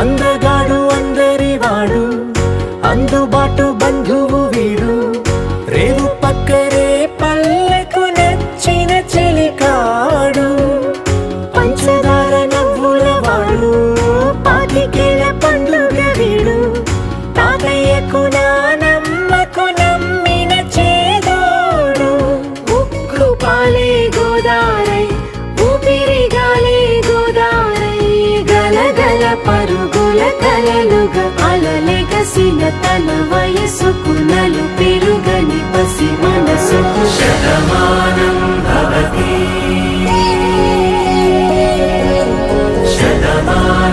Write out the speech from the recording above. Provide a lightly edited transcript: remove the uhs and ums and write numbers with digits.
అందగాడు అందరివాడు, అందుబాటు బంధువు వీడు, రేవు పక్కరే పల్లెకు నచ్చిన చెలికాడు, పంచదార నవ్వుల వాడు, పాతికేల పండుగ వీడు, తాతయ్యకు నానమ్మకు నమ్మిన చేదోడు, ఉక్కు పాలే గోదారై ఊపిరిగాలే గోదారై, గలగల పరుగుల కలలుగా అలలెగసిన తన వయసుకు నలు పెరుగని పసి మనసుకు శతమానం భవతి శతమానం